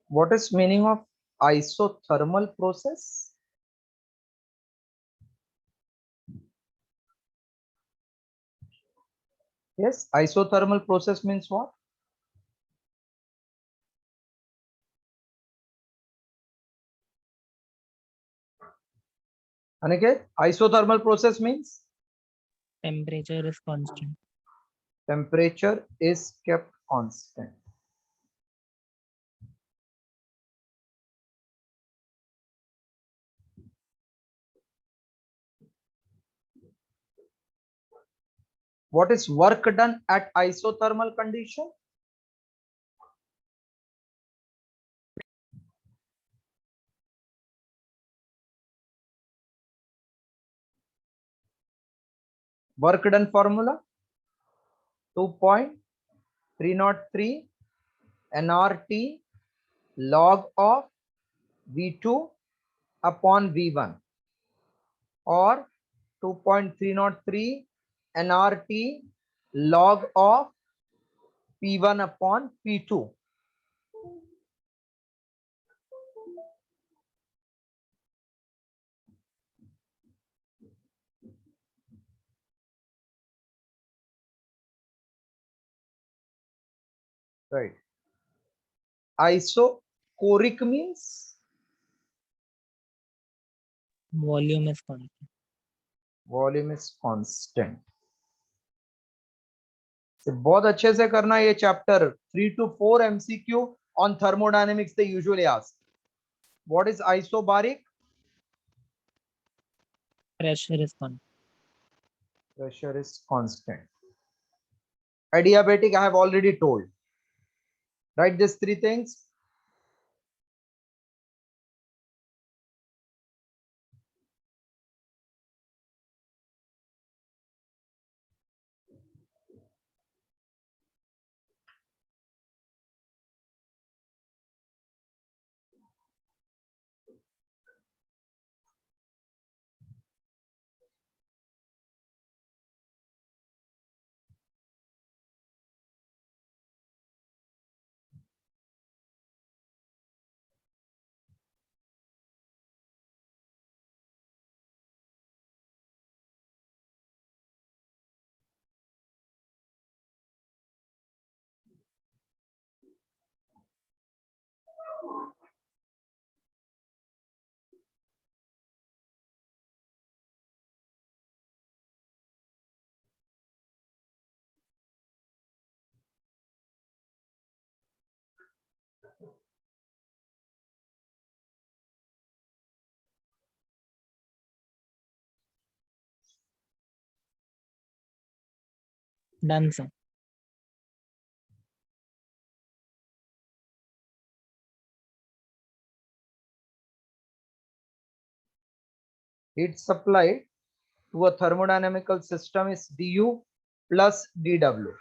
What is meaning of isothermal process? Yes, isothermal process means what? Aniket, isothermal process means Temperature is constant. temperature is kept constant. What is work done at isothermal condition? Work done formula 2.303 nRT log of V2 upon V1, or 2.303 nRT log of P1 upon P2. Right. Isochoric means Volume is constant. volume is constant. से बहुत अच्छे से करना ये chapter 3 to 4 MCQ on thermodynamics they usually ask. What is isobaric? Pressure is constant. Pressure is constant. Adiabatic I have already told. Write these three things. Done, sir. Heat supplied to a thermodynamical system is du plus dw.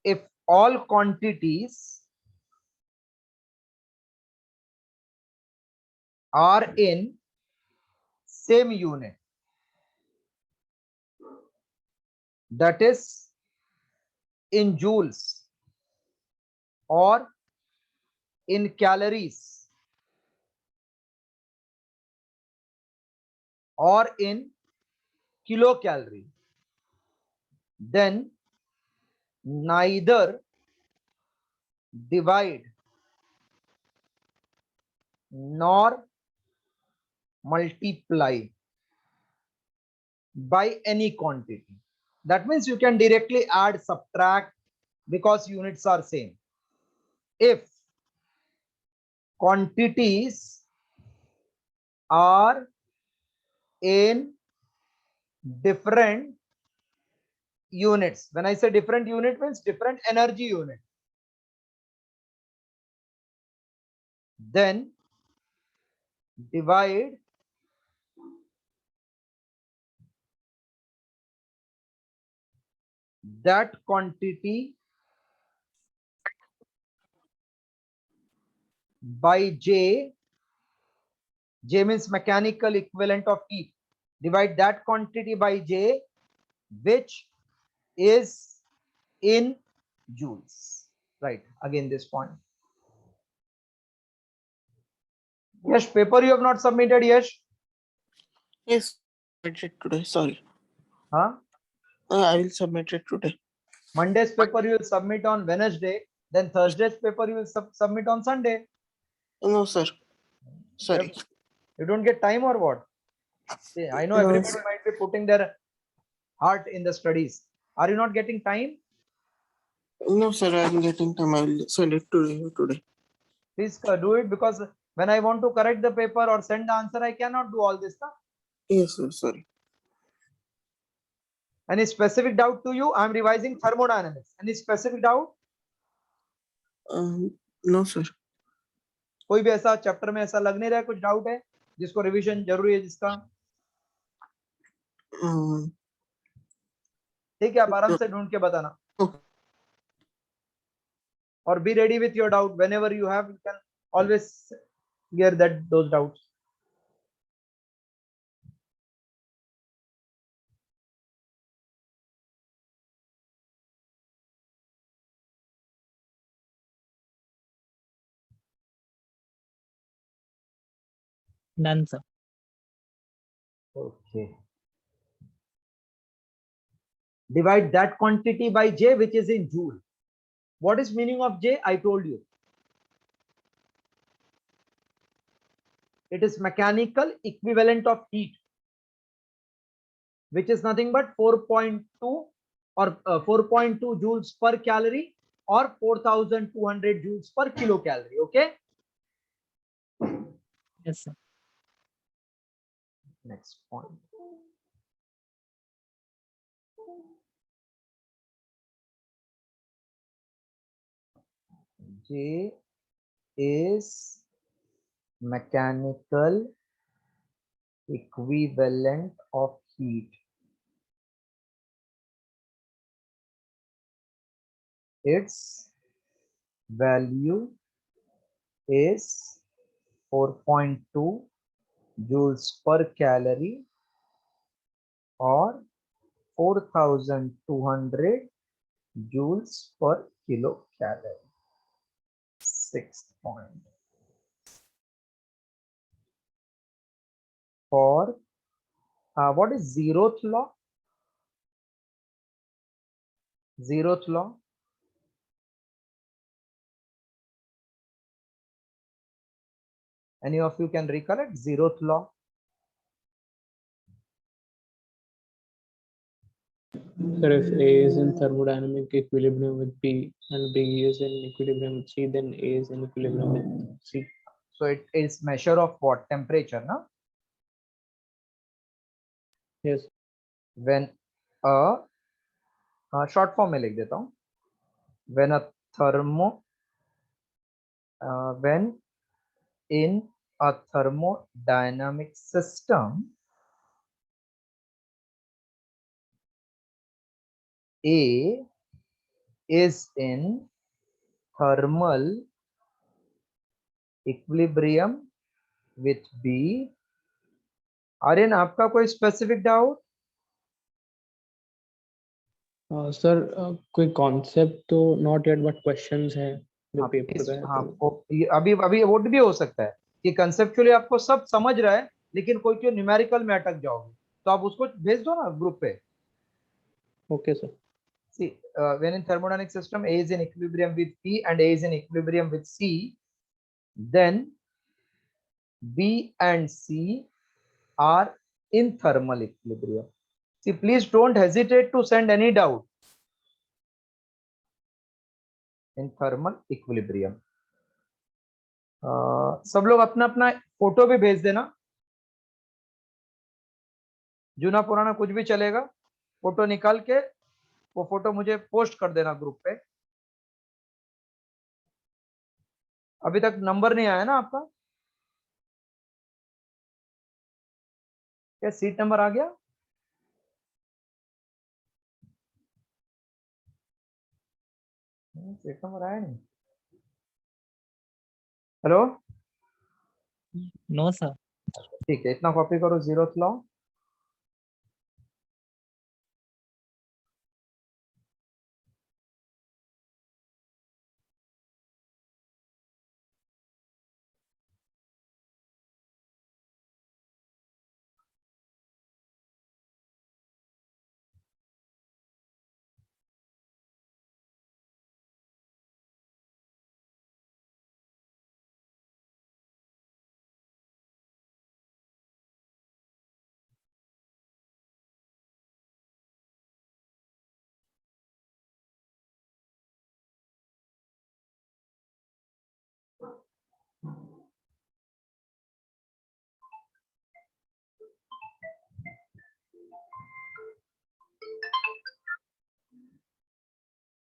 If all quantities are in same unit, that is in joules or in calories or in kilocalorie, then neither divide nor multiply by any quantity. That means you can directly add, subtract, because units are same. If quantities are in different units, when I say different unit means different energy unit, then divide that quantity by J. J means mechanical equivalent of heat. Divide that quantity by J, which is in joules. Right. Again, this point. Yes, paper you have not submitted. Yes. Yes, submit it today. Sorry. Huh? I will submit it today. Monday's paper you will submit on Wednesday. Then Thursday's paper you will submit on Sunday. No, sir. Sorry. You don't get time or what? See, I know No, everybody sir. might be putting their heart in the studies. Are you not getting time? No, sir. I'm getting time. I will send it to you today. Please do it, because when I want to correct the paper or send the answer, I cannot do all this stuff. Yes, sir. Sorry. Any specific doubt to you? I'm revising thermodynamics. Any specific doubt? No, sir. कोई भी ऐसा chapter में ऐसा लग नहीं रहा है, कुछ डाउट है जिसको रिवीजन जरूरी है जिसका? ठीक है, आप आराम से ढूंढ के बताना. Okay. Or be ready with your doubt. Whenever you have, you can always clear those doubts. Done, sir. Okay. Divide that quantity by J, which is in joule. What is meaning of J? I told you. It is mechanical equivalent of heat, which is nothing but 4.2 or 4.2 joules per calorie or 4,200 joules per kilocalorie. Okay. Yes, sir. Next point. J is mechanical equivalent of heat. Its value is 4.2 joules per calorie or 4,200 joules per kilocalorie. Sixth point. For what is zeroth law? Zeroth law. Any of you can recollect zeroth law? Sir, if A is in thermodynamic equilibrium with B and B is in equilibrium with C, then A is in equilibrium with C. So it is measure of what? Temperature, no? Yes. When a short form में लिख देता हूँ. When in a thermodynamic system, A is in thermal equilibrium with B. Aryan, आपका कोई specific doubt? Sir कोई concept तो not yet but questions हैं जो पेपर में है तो अभी वो भी हो सकता है कि कंसेप्चुअली आपको सब समझ रहा है, लेकिन कोई क्यों न्यूमेरिकल में अटक जाओगे, तो आप उसको भेज दो ना ग्रुप पे. Okay sir. See, when in thermodynamic system A is in equilibrium with P and A is in equilibrium with C, then B and C are in thermal equilibrium. See, please don't hesitate to send any doubt. In thermal equilibrium. सब लोग अपना अपना photo भी भेज देना. जुना पुराना कुछ भी चलेगा, फोटो निकाल के वो फोटो मुझे पोस्ट कर देना ग्रुप पे. अभी तक नंबर नहीं आया ना आपका? क्या सीट नंबर आ गया? सीट नंबर आया नहीं. हेलो. No, sir. ठीक है, इतना कॉपी करो. Zeroth law.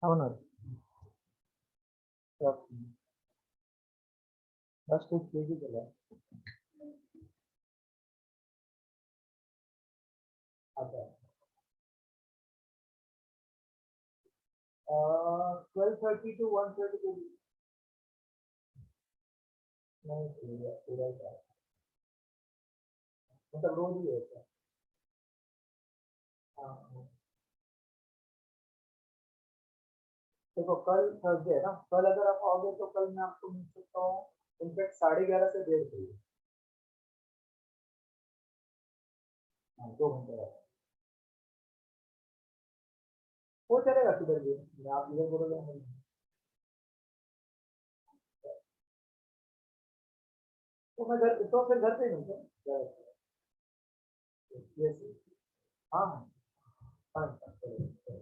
అవునా बस कुछ ठीक ही चला अच्छा 12:30 to 1:30 के बीच नहीं पूरा पूरा ही था। मतलब रोज ही होता है हाँ हाँ। देखो कल थर्सडे है ना कल अगर आप आओगे तो कल मैं आपको मिल सकता हूँ इनफैक्ट 11:30 से 1:30 हाँ 2 घंटे का वो चलेगा किधर भी मैं आप इधर बोलोगे नहीं तो मैं घर तो फिर घर पे ही हूँ सर यस हाँ हाँ हाँ चलेगा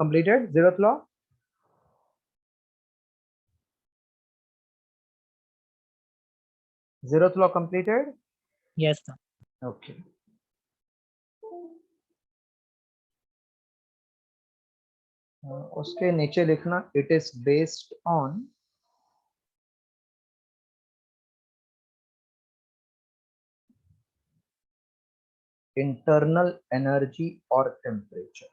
completed zeroth law zeroth law completed Yes, sir. okay उसके नीचे लिखना it is based on internal energy or temperature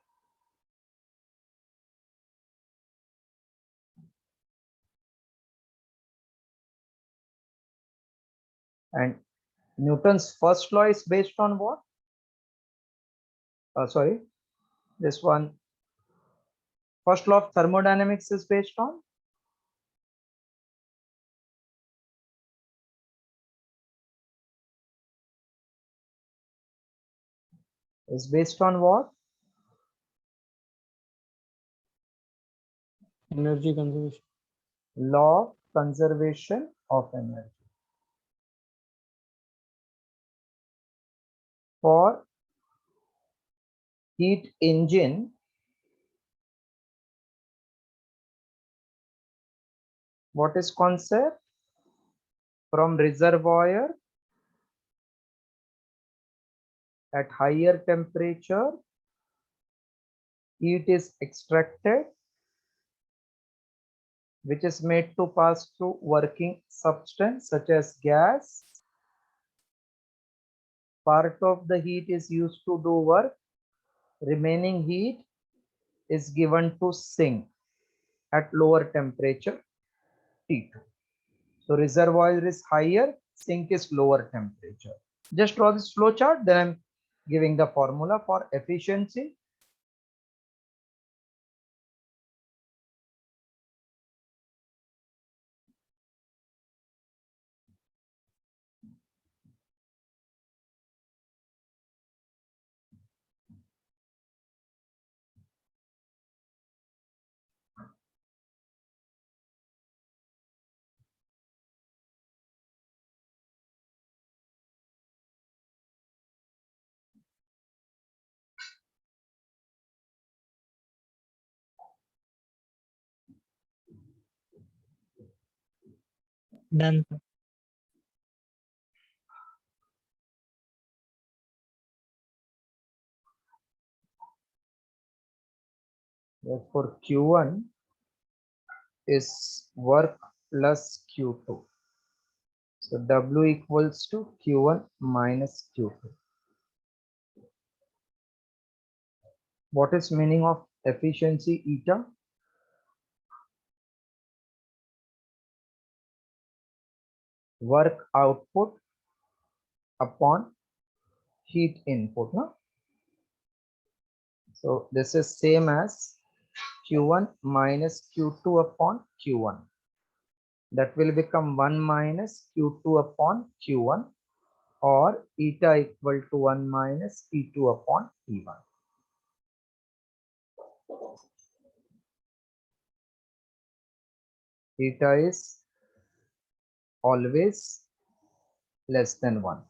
and Newton's first law is based on what sorry this one first law of thermodynamics is based on what Energy conservation. law of conservation of energy for heat engine what is concept from reservoir at higher temperature heat is extracted which is made to pass through working substance such as gas part of the heat is used to do work remaining heat is given to sink at lower temperature T2 so reservoir is higher sink is lower temperature just draw this flow chart then I'm giving the formula for efficiency Done, sir. therefore Q1 is work plus Q2 so W equals to Q1 minus Q2 what is meaning of efficiency eta work output upon heat input no? So this is same as Q1 minus Q2 upon Q1 that will become 1 minus Q2 upon Q1 or eta equal to 1 minus P2 upon P1 eta is always less than 1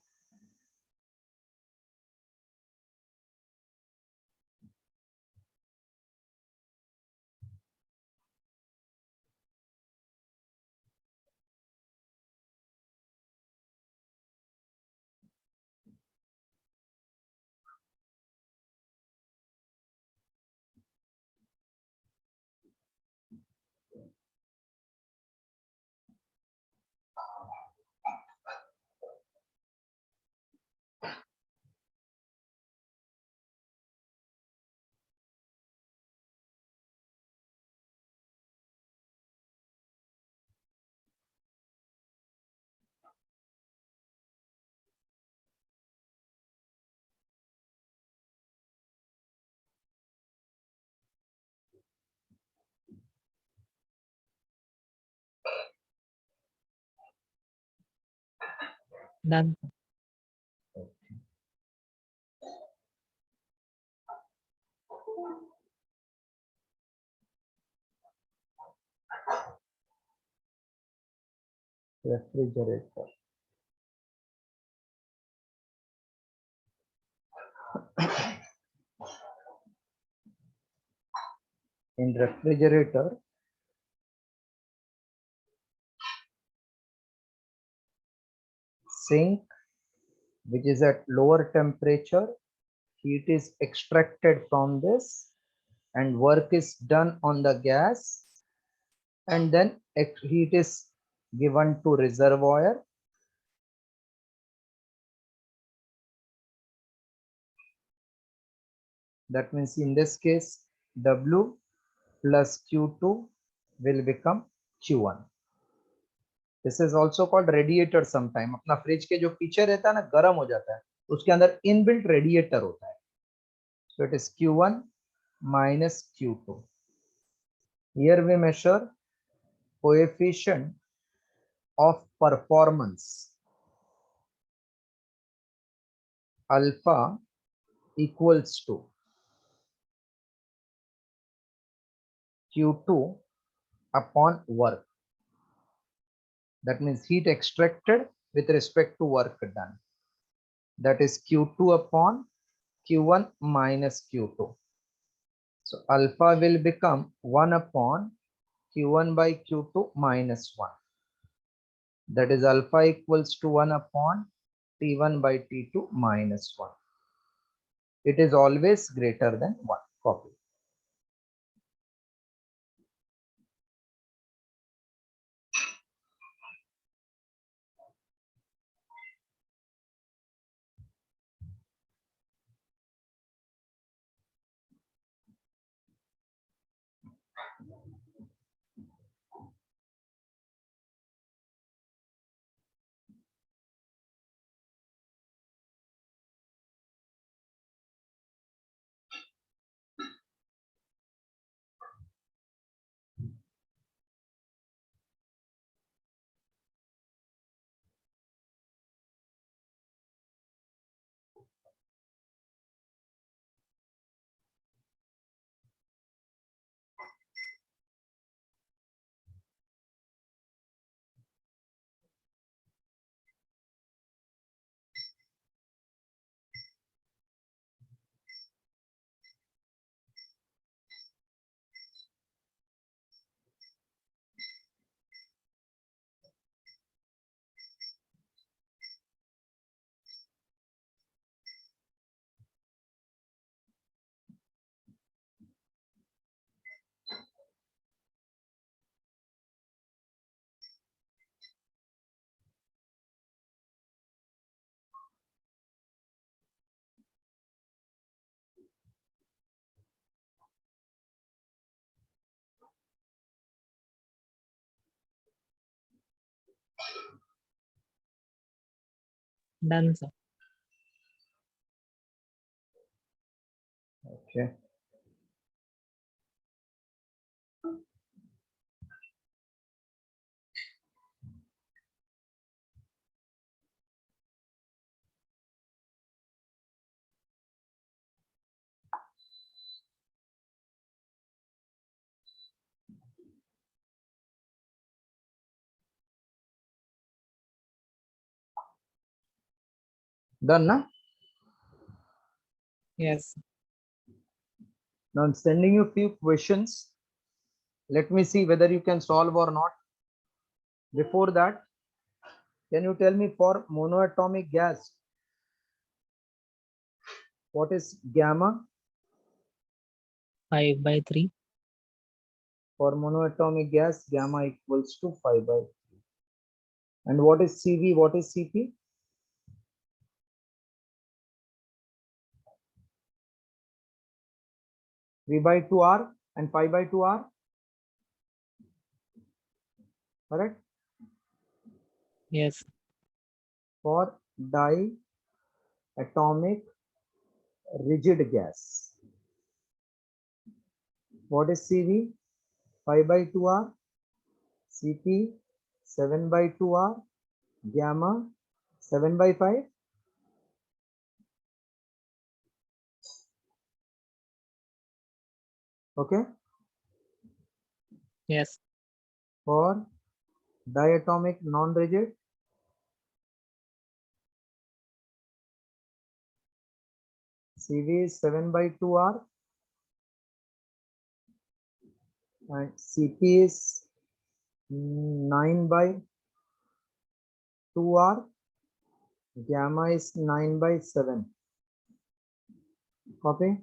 Done, sir. Okay. Refrigerator. In refrigerator, sink, which is at lower temperature, heat is extracted from this and work is done on the gas, and then heat is given to reservoir. That means in this case, W plus Q2 will become Q1. This is also called radiator sometime. अपना fridge के जो पीछे रहता है ना, गर्म हो जाता है, उसके अंदर इनबिल्ट रेडिएटर होता है. So it is Q1 minus Q2. Here we measure coefficient of performance. Alpha equals to Q2 upon work. That means heat extracted with respect to work done. That is Q2 upon Q1 minus Q2. So alpha will become 1 upon Q1 by Q2 minus 1. That is alpha equals to 1 upon T1 by T2 minus 1. It is always greater than 1. Copy. Done, sir. Okay. Done, na? Yes, sir. Now I'm sending you a few questions. Let me see whether you can solve or not. Before that, can you tell me for monoatomic gas, what is gamma? 5/3. For monoatomic gas, gamma equals to 5/3. And what is CV? What is CP? V/2R and pi/2R. Correct? Yes, sir. For diatomic rigid gas, what is CV? 5/2R. CP 7/2R. Gamma 7 by 5. Okay. Yes. For diatomic non-rigid, CV is 7 by 2R and CP is 9 by 2R. Gamma is 9 by 7. Copy.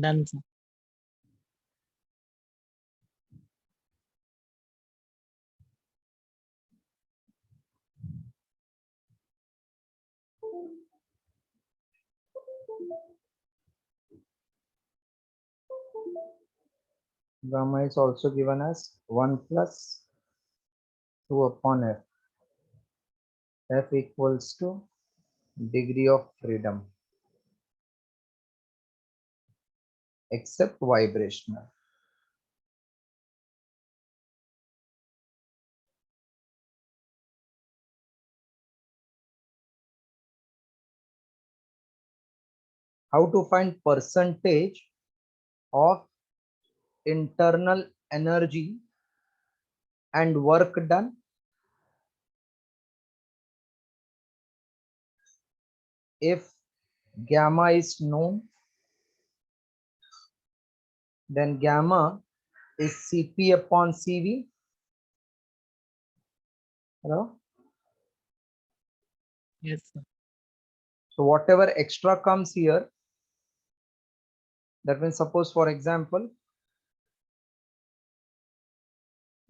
Done, sir. Gamma is also given as 1 plus 2 upon F. F equals to degree of freedom except vibrational. How to find percentage of internal energy and work done? If gamma is known, then gamma is Cp upon Cv. Hello? Yes, sir. So whatever extra comes here, that means suppose for example,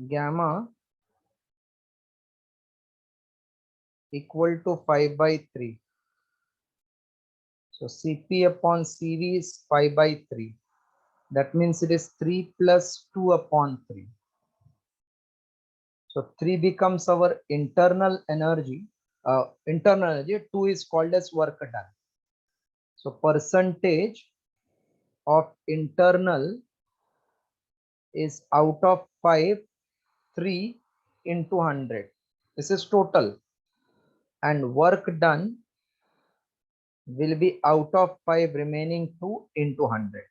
gamma equal to 5 by 3. So Cp upon Cv is 5 by 3. That means it is 3 plus 2 upon 3. So 3 becomes our internal energy. Internal energy, 2 is called as work done. So percentage of internal is out of 5, 3 into 100. This is total. And work done will be out of 5 remaining 2 into 100.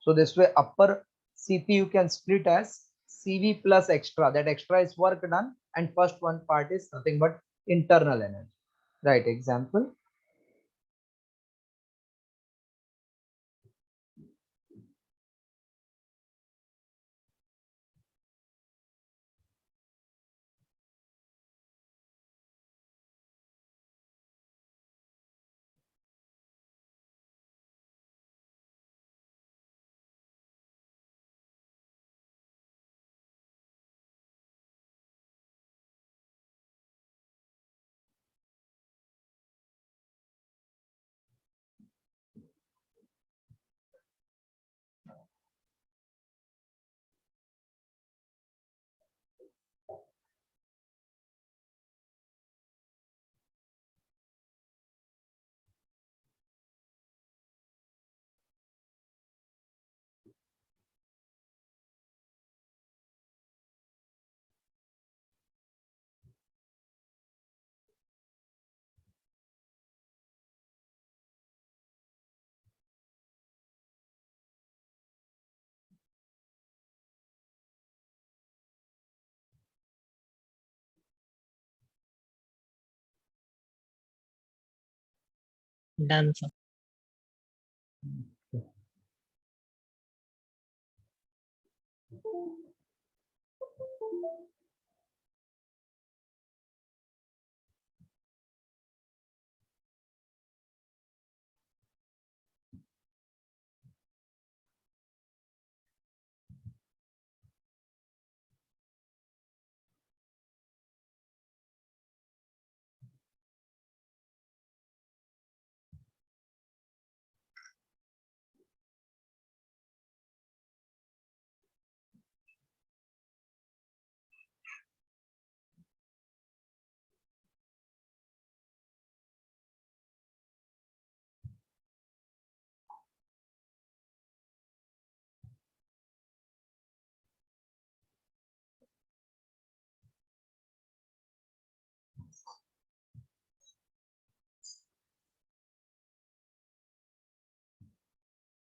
So this way upper Cp you can split as Cv plus extra. That extra is work done and first one part is nothing but internal energy. Right, example. Done, sir.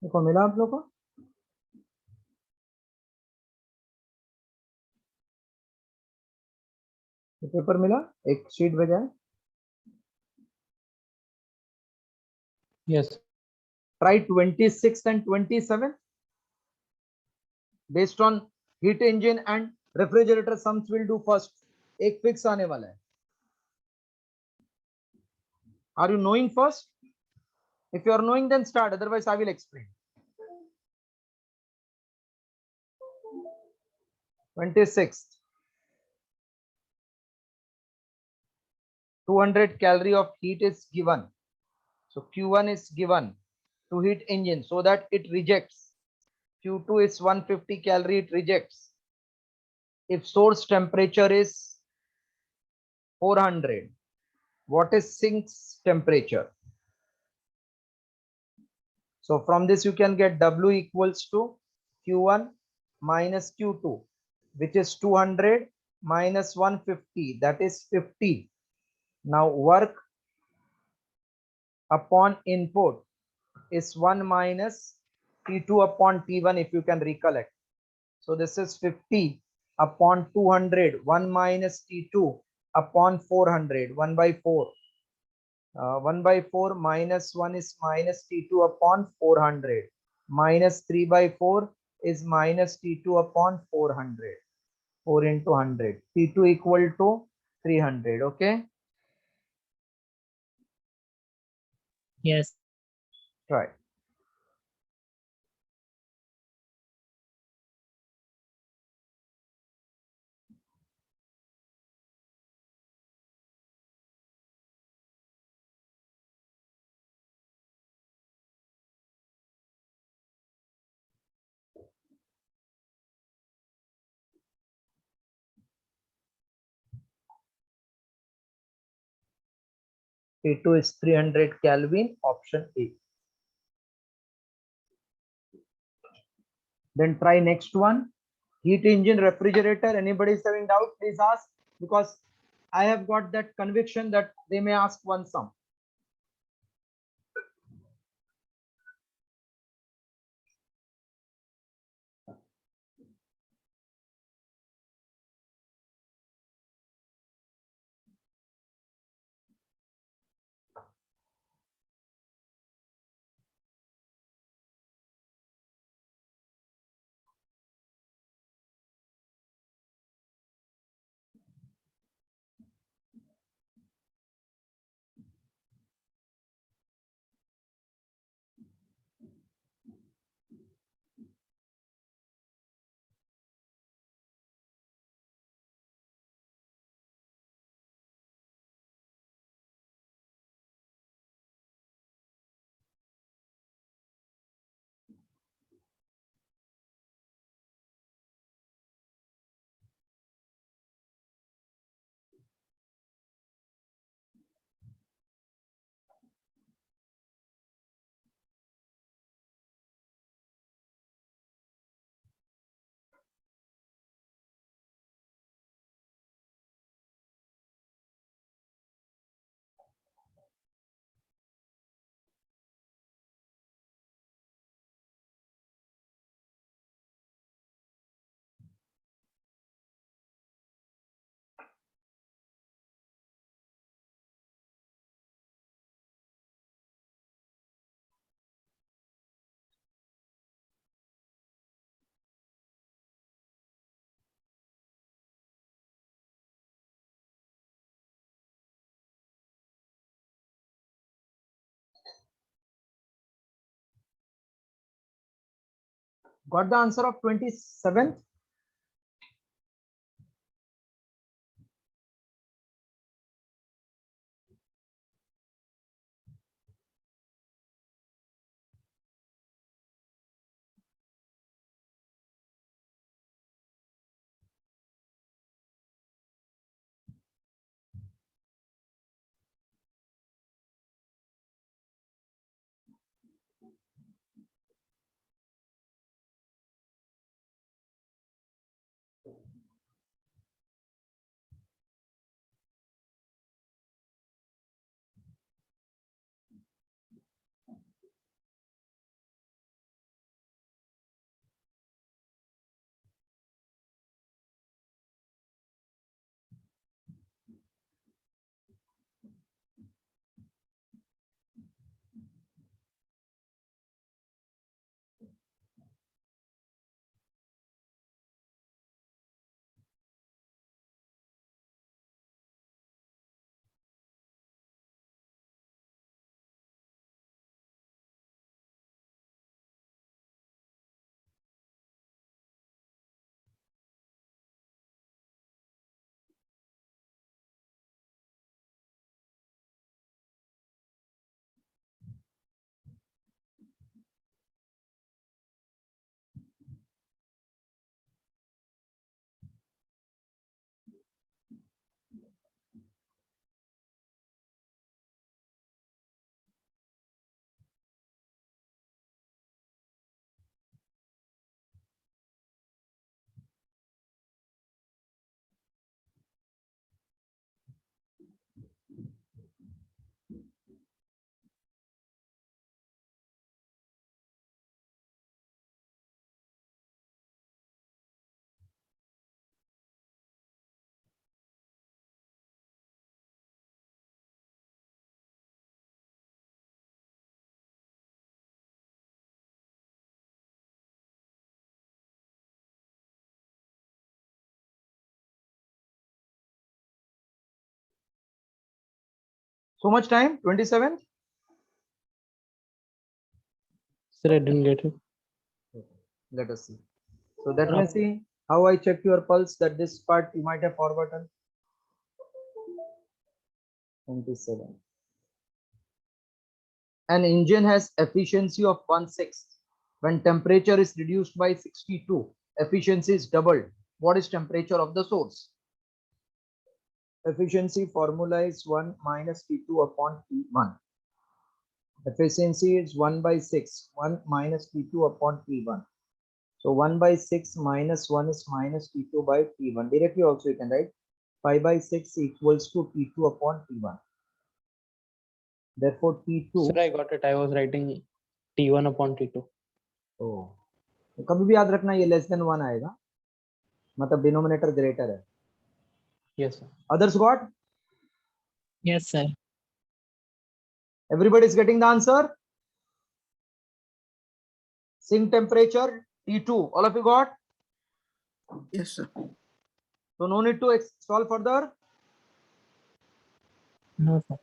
देखो मिला आप लोग को? Paper मिला? एक sheet भेजा है. Yes. Try 26th and 27th. Based on heat engine and refrigerator sums will do first. एक फिक्स आने वाला है. Are you knowing first? If you are knowing, then start. Otherwise, I will explain. 26th. 200 calorie of heat is given. So Q1 is given to heat engine so that it rejects. Q2 is 150 calorie, it rejects. If source temperature is 400, what is sink's temperature? So from this you can get W equals to Q1 minus Q2, which is 200 minus 150, that is 50. Now work upon input is 1 minus T2 upon T1, if you can recollect. So this is 50 upon 200, 1 minus T2 upon 400, 1 by 4. 1 by 4 minus 1 is minus T2 upon 400. Minus 3 by 4 is minus T2 upon 400. 4 into 100. T2 equal to 300. Okay. Yes. Try. T2 is 300 Kelvin, option A. Then try next one. Heat engine, refrigerator. Anybody is having doubt, please ask, because I have got that conviction that they may ask one sum. Got the answer of 27th? So much time? 27th? Sir, I didn't get it. Let us see. So that means see how I check your pulse, that this part you might have forgotten. 27. An engine has efficiency of 1/6. When temperature is reduced by 62, efficiency is doubled. What is temperature of the source? Efficiency formula is 1 minus T2 upon T1. Efficiency is 1/6, 1 minus T2 upon T1. So 1/6 minus 1 is minus T2 by T1. Directly also you can write 5/6 equals to T2 upon T1. Therefore T2. Sir, I got it. I was writing T1 upon T2. Oh. तो कभी भी याद रखना ये less than 1 आएगा, मतलब denominator greater है. Yes, sir. Others got? Yes, sir. Everybody is getting the answer? Sink temperature T2. All of you got? Yes, sir. So no need to solve further. No, sir.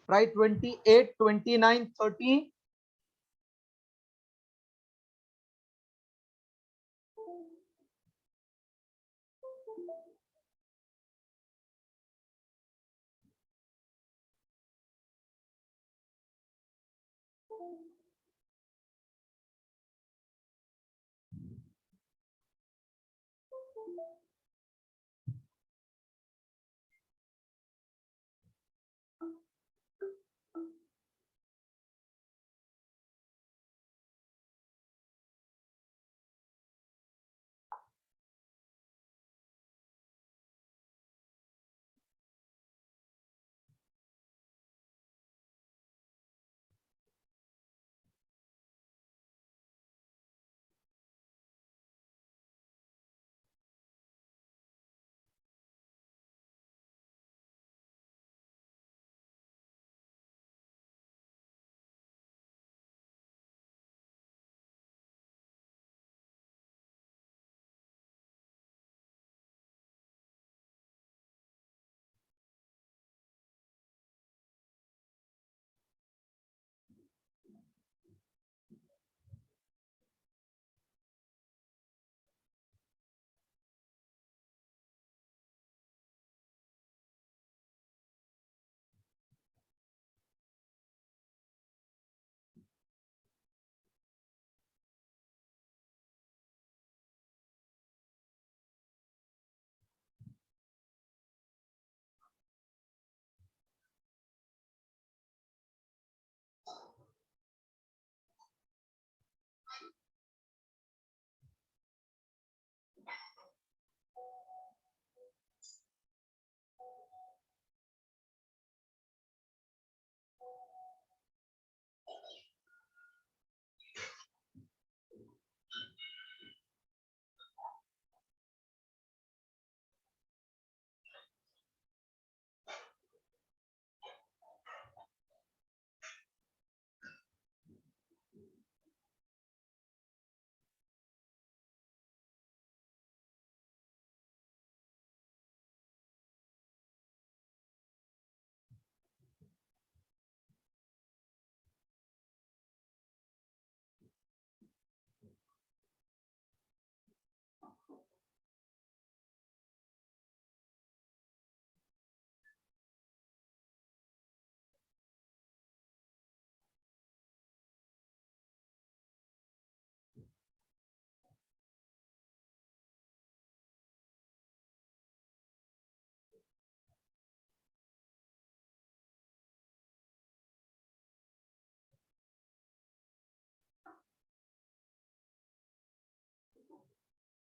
Try 28, 29, 30.